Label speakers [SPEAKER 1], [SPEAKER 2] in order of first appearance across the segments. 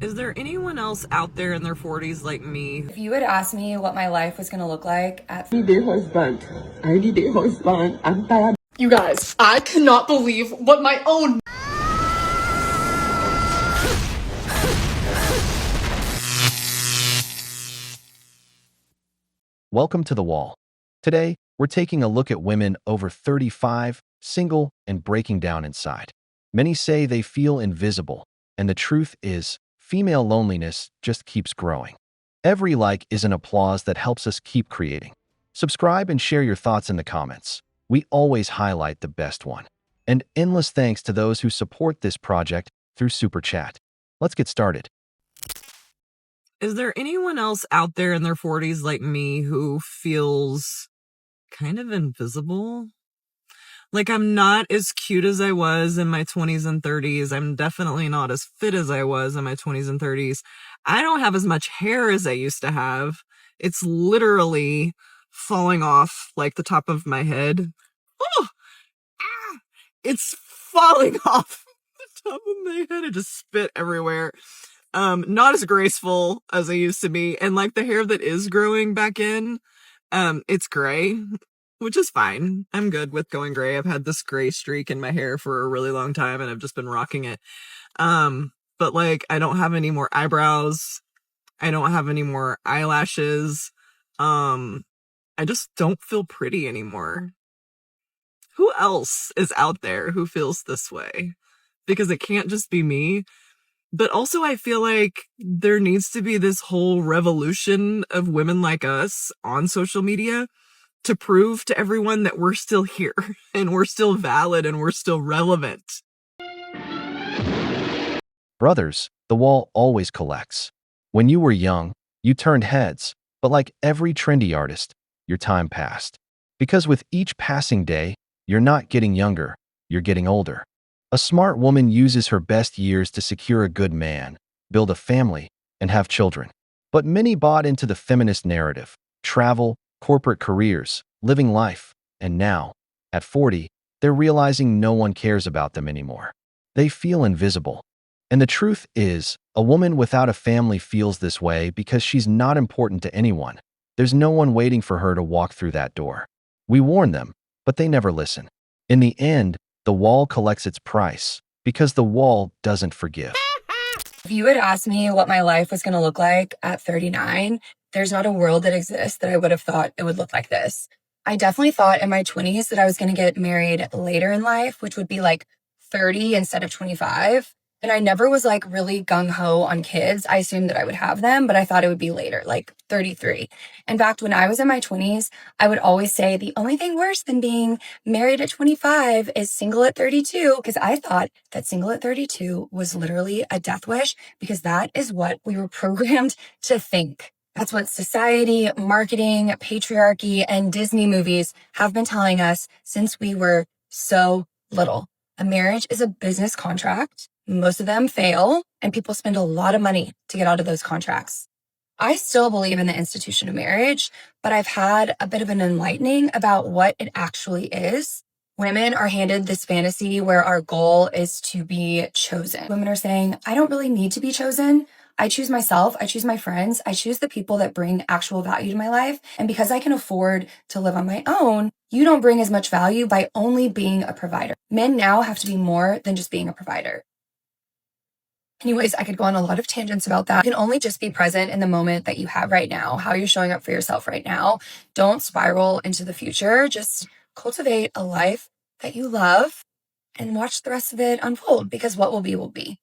[SPEAKER 1] Is there anyone else out there in their 40s like me?
[SPEAKER 2] If you had asked me what my life was going to look like at
[SPEAKER 3] I need a husband. I need a husband. I'm tired.
[SPEAKER 4] You guys, I cannot believe what my own
[SPEAKER 5] Welcome to The Wall. Today, we're taking a look at women over 35, single, and breaking down inside. Many say they feel invisible, and the truth is, female loneliness just keeps growing. Every like is an applause that helps us keep creating. Subscribe and share your thoughts in the comments. We always highlight the best one. And endless thanks to those who support this project through Super Chat. Let's get started.
[SPEAKER 1] Is there anyone else out there in their 40s like me who feels kind of invisible? Like, I'm not as cute as I was in my 20s and 30s. I'm definitely not as fit as I was in my 20s and 30s. I don't have as much hair as I used to have. It's literally falling off like the top of my head. Oh, it's falling off the top of my head. I just spit everywhere. Not as graceful as I used to be. And like the hair that is growing back in, it's gray, which is fine. I'm good with going gray. I've had this gray streak in my hair for a really long time and I've just been rocking it. But like, I don't have any more eyebrows. I don't have any more eyelashes. I just don't feel pretty anymore. Who else is out there who feels this way? Because it can't just be me. But also I feel like there needs to be this whole revolution of women like us on social media to prove to everyone that we're still here and we're still valid and we're still relevant.
[SPEAKER 5] Brothers, the wall always collects. When you were young, you turned heads, but like every trendy artist, your time passed. Because with each passing day, you're not getting younger, you're getting older. A smart woman uses her best years to secure a good man, build a family, and have children. But many bought into the feminist narrative, travel, corporate careers, living life, and now, at 40, they're realizing no one cares about them anymore. They feel invisible. And the truth is, a woman without a family feels this way because she's not important to anyone. There's no one waiting for her to walk through that door. We warn them, but they never listen. In the end, the wall collects its price because the wall doesn't forgive.
[SPEAKER 2] If you had asked me what my life was going to look like at 39, there's not a world that exists that I would have thought it would look like this. I definitely thought in my 20s that I was going to get married later in life, which would be like 30 instead of 25. And I never was like really gung-ho on kids. I assumed that I would have them, but I thought it would be later, like 33. In fact, when I was in my 20s, I would always say the only thing worse than being married at 25 is single at 32, because I thought that single at 32 was literally a death wish because that is what we were programmed to think. That's what society, marketing, patriarchy, and Disney movies have been telling us since we were so little. A marriage is a business contract. Most of them fail, and people spend a lot of money to get out of those contracts. I still believe in the institution of marriage, but I've had a bit of an enlightening about what it actually is. Women are handed this fantasy where our goal is to be chosen. Women are saying, I don't really need to be chosen. I choose myself. I choose my friends. I choose the people that bring actual value to my life. And because I can afford to live on my own, you don't bring as much value by only being a provider. Men now have to be more than just being a provider. Anyways, I could go on a lot of tangents about that. You can only just be present in the moment that you have right now, how you're showing up for yourself right now. Don't spiral into the future. Just cultivate a life that you love and watch the rest of it unfold, because what will be will be.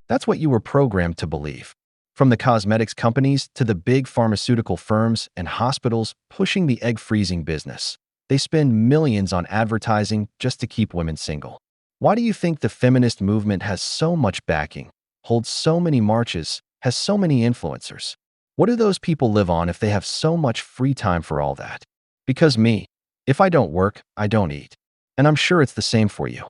[SPEAKER 5] That's what you were programmed to believe. From the cosmetics companies to the big pharmaceutical firms and hospitals pushing the egg freezing business. They spend millions on advertising just to keep women single. Why do you think the feminist movement has so much backing, holds so many marches, has so many influencers? What do those people live on if they have so much free time for all that? Because me, if I don't work, I don't eat. And I'm sure it's the same for you.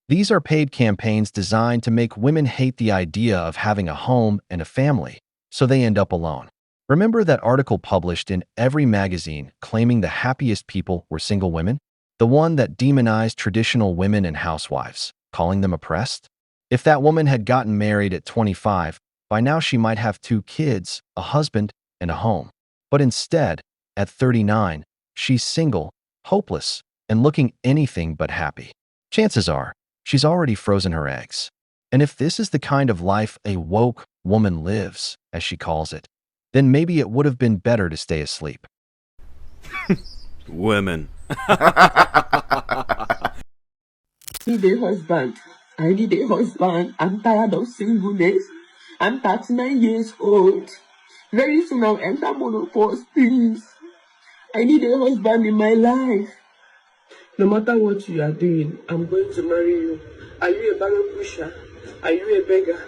[SPEAKER 5] These are paid campaigns designed to make women hate the idea of having a home and a family, so they end up alone. Remember that article published in every magazine claiming the happiest people were single women? The one that demonized traditional women and housewives. calling them oppressed? If that woman had gotten married at 25, by now she might have 2 kids, a husband, and a home. But instead, at 39, she's single, hopeless, and looking anything but happy. Chances are, she's already frozen her eggs. And if this is the kind of life a woke woman lives, as she calls it, then maybe it would have been better to stay asleep.
[SPEAKER 6] Women.
[SPEAKER 3] Need a husband. I need a husband. I'm tired of singleness. I'm 39 years old. Very soon I'll enter menopause, please. I need a husband in my life. No matter what you are doing, I'm going to marry you. Are you a barrel pusher? Are you a beggar?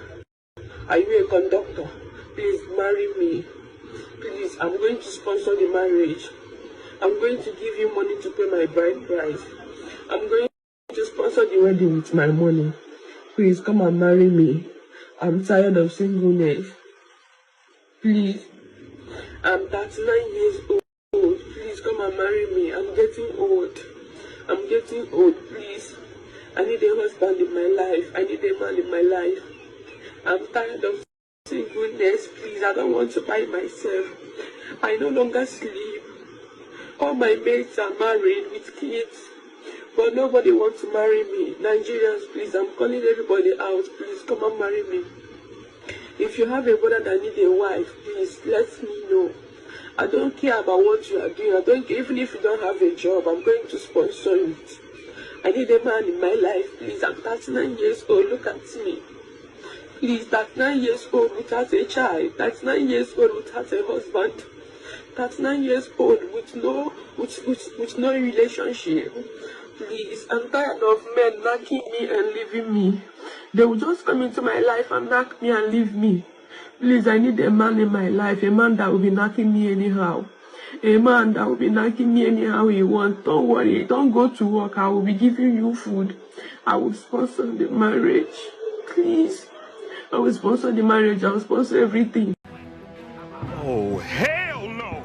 [SPEAKER 3] Are you a conductor? Please marry me. Please, I'm going to sponsor the marriage. I'm going to give you money to pay my bride price. I'm going to sponsor the wedding with my money. Please come and marry me. I'm tired of singleness. Please. I'm 39 years old. Please come and marry me. I'm getting old. I'm getting old, please. I need a husband in my life. I need a man in my life. I'm tired of singleness, please. I don't want to buy myself. I no longer sleep. All my mates are married with kids, but nobody wants to marry me. Nigerians, please, I'm calling everybody out. Please come and marry me. If you have a brother that needs a wife, please let me know. I don't care about what you are doing. I don't care. Even if you don't have a job, I'm going to sponsor it. I need a man in my life, please. I'm 39 years old. Look at me. Please, 39 years old without a child. 39 years old without a husband. 39 years old with no relationship. Please, I'm tired of men knocking me and leaving me. They will just come into my life and knock me and leave me. Please, I need a man in my life, a man that will be knocking me anyhow. A man that will be knocking me anyhow he wants. Don't worry, don't go to work. I will be giving you food. I will sponsor the marriage. Please. I will sponsor the marriage. I will sponsor everything.
[SPEAKER 6] Oh, hell no!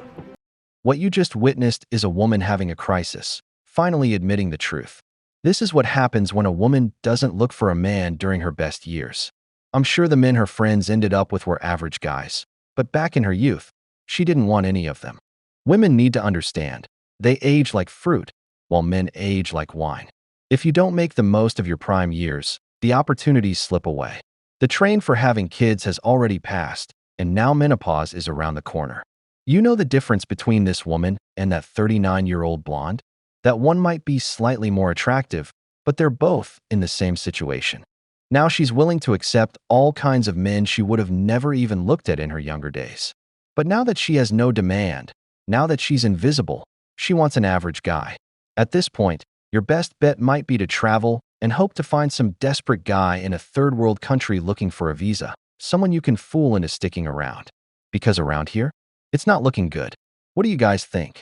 [SPEAKER 5] What you just witnessed is a woman having a crisis, finally admitting the truth. This is what happens when a woman doesn't look for a man during her best years. I'm sure the men her friends ended up with were average guys, but back in her youth, she didn't want any of them. Women need to understand, they age like fruit, while men age like wine. If you don't make the most of your prime years, the opportunities slip away. The train for having kids has already passed, and now menopause is around the corner. You know the difference between this woman and that 39-year-old blonde? That one might be slightly more attractive, but they're both in the same situation. Now she's willing to accept all kinds of men she would have never even looked at in her younger days. But now that she has no demand, now that she's invisible, she wants an average guy. At this point, your best bet might be to travel and hope to find some desperate guy in a third-world country looking for a visa, someone you can fool into sticking around. Because around here, it's not looking good. What do you guys think?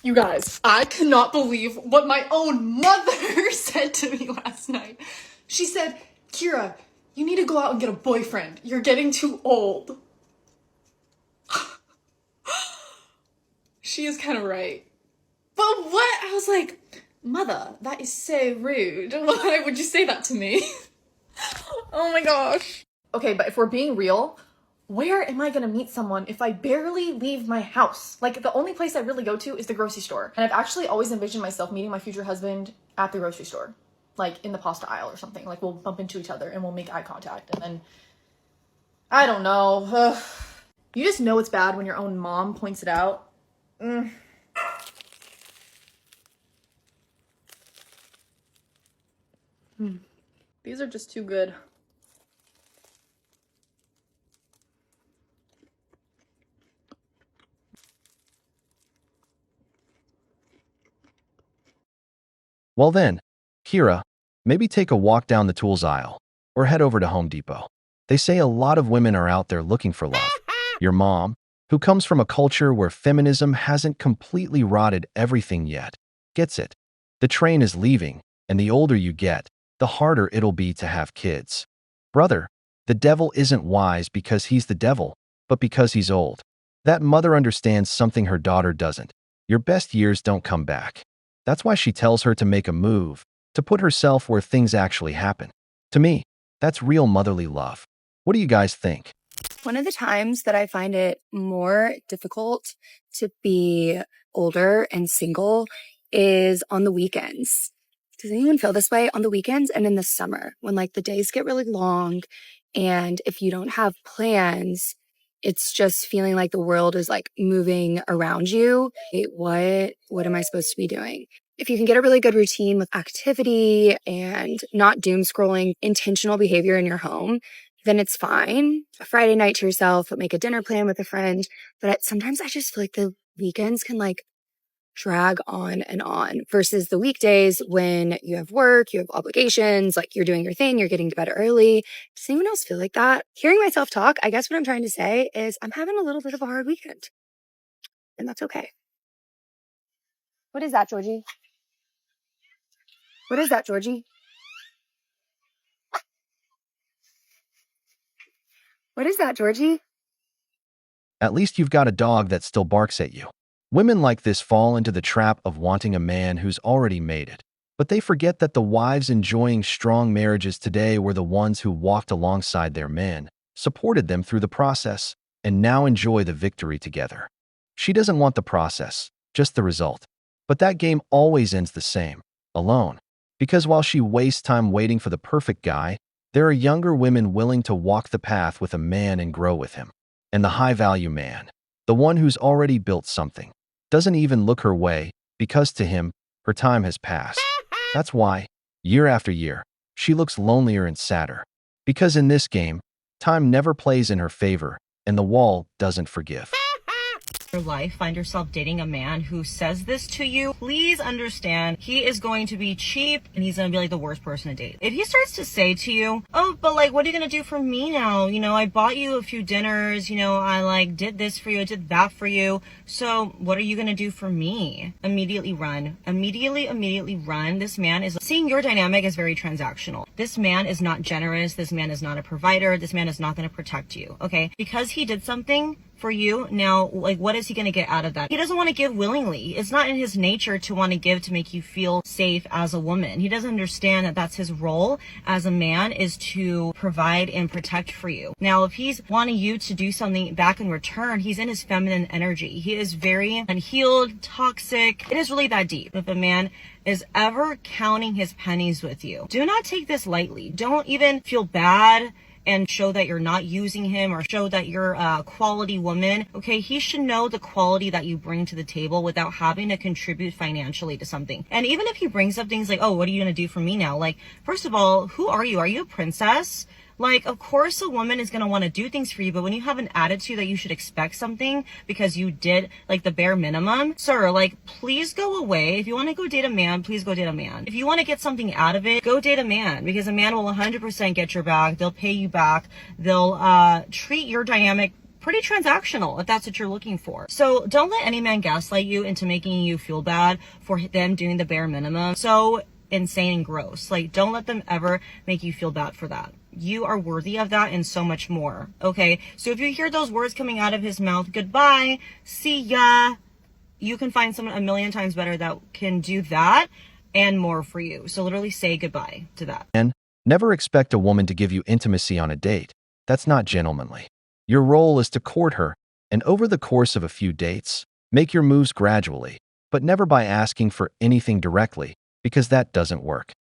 [SPEAKER 4] You guys, I cannot believe what my own mother said to me last night. She said, Kira, you need to go out and get a boyfriend. You're getting too old. She is kind of right. But what? I was like, Mother, that is so rude. Why would you say that to me? Oh my gosh. Okay, but if we're being real, where am I gonna meet someone if I barely leave my house? Like, the only place I really go to is the grocery store. And I've actually always envisioned myself meeting my future husband at the grocery store. Like, in the pasta aisle or something. Like, we'll bump into each other and we'll make eye contact. And then, I don't know. You just know it's bad when your own mom points it out. These are just too good.
[SPEAKER 5] Well then, Kira, maybe take a walk down the tools aisle or head over to Home Depot. They say a lot of women are out there looking for love. Your mom, who comes from a culture where feminism hasn't completely rotted everything yet, gets it. The train is leaving, and the older you get, the harder it'll be to have kids. Brother, the devil isn't wise because he's the devil, but because he's old. That mother understands something her daughter doesn't. Your best years don't come back. That's why she tells her to make a move, to to put herself where things actually happen. To me, that's real motherly love. What do you guys think?
[SPEAKER 2] One of the times that I find it more difficult to be older and single is on the weekends. Does anyone feel this way on the weekends and in the summer when like the days get really long and if you don't have plans, it's just feeling like the world is like moving around you. What am I supposed to be doing? If you can get a really good routine with activity and not doom scrolling, intentional behavior in your home, then it's fine. A Friday night to yourself, make a dinner plan with a friend. But sometimes I just feel like the weekends can like drag on versus the weekdays when you have work, you have obligations, like you're doing your thing, you're getting to bed early. Does anyone else feel like that? Hearing myself talk, I guess what I'm trying to say is I'm having a little bit of a hard weekend. And that's okay. What is that, Georgie? What is that, Georgie? What is that, Georgie?
[SPEAKER 5] At least you've got a dog that still barks at you. Women like this fall into the trap of wanting a man who's already made it. But they forget that the wives enjoying strong marriages today were the ones who walked alongside their men, supported them through the process, and now enjoy the victory together. She doesn't want the process, just the result. But that game always ends the same, alone. Because while she wastes time waiting for the perfect guy, there are younger women willing to walk the path with a man and grow with him. And the high-value man, the one who's already built something, doesn't even look her way because to him, her time has passed. That's why, year after year, she looks lonelier and sadder. Because in this game, time never plays in her favor and the wall doesn't forgive.
[SPEAKER 1] Your life find yourself dating a man who says this to you, please understand he is going to be cheap and he's going to be like the worst person to date. If he starts to say to you, oh, but like, what are you going to do for me now? You know, I bought you a few dinners, you know, I like did this for you, I did that for you. So what are you going to do for me? Immediately run. Immediately run. This man is seeing your dynamic as very transactional. This man is not generous. This man is not a provider. This man is not going to protect you. Okay. Because he did something for you. Now, like, what is he going to get out of that? He doesn't want to give willingly. It's not in his nature to want to give to make you feel safe as a woman. He doesn't understand that that's his role as a man, is to provide and protect for you. Now, if he's wanting you to do something back in return, he's in his feminine energy. He is very unhealed, toxic. It is really that deep. If a man is ever counting his pennies with you, do not take this lightly. Don't even feel bad and show that you're not using him or show that you're a quality woman. Okay, he should know the quality that you bring to the table without having to contribute financially to something. And even if he brings up things like, oh, what are you gonna do for me now? Like, first of all, who are you? Are you a princess? Like, of course a woman is going to want to do things for you, but when you have an attitude that you should expect something because you did like the bare minimum, sir, like, please go away. If you want to go date a man, please go date a man. If you want to get something out of it, go date a man, because a man will 100% get your back. They'll pay you back. They'll treat your dynamic pretty transactional if that's what you're looking for. So don't let any man gaslight you into making you feel bad for them doing the bare minimum. So insane and gross. Like, don't let them ever make you feel bad for that. You are worthy of that and so much more. Okay, so if you hear those words coming out of his mouth, goodbye, see ya, you can find someone a million times better that can do that and more for you. So literally say goodbye to that.
[SPEAKER 5] And never expect a woman to give you intimacy on a date. That's not gentlemanly. Your role is to court her, and over the course of a few dates, make your moves gradually, but never by asking for anything directly, because that doesn't work.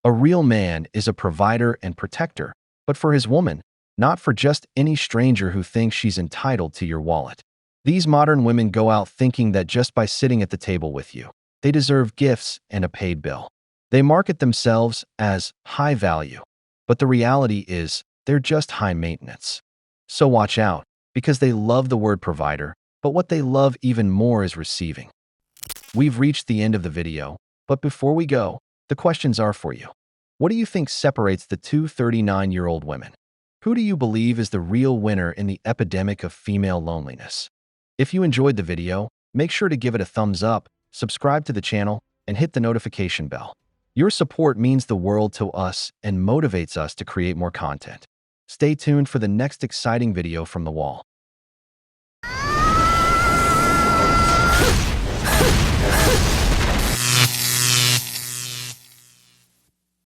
[SPEAKER 5] A real man is a provider and protector, but for his woman, not for just any stranger who thinks she's entitled to your wallet. These modern women go out thinking that just by sitting at the table with you, they deserve gifts and a paid bill. They market themselves as high value, but the reality is they're just high maintenance. So watch out, because they love the word provider, but what they love even more is receiving. We've reached the end of the video, but before we go, the questions are for you. What do you think separates the two 39-year-old women? Who do you believe is the real winner in the epidemic of female loneliness? If you enjoyed the video, make sure to give it a thumbs up, subscribe to the channel, and hit the notification bell. Your support means the world to us and motivates us to create more content. Stay tuned for the next exciting video from the wall.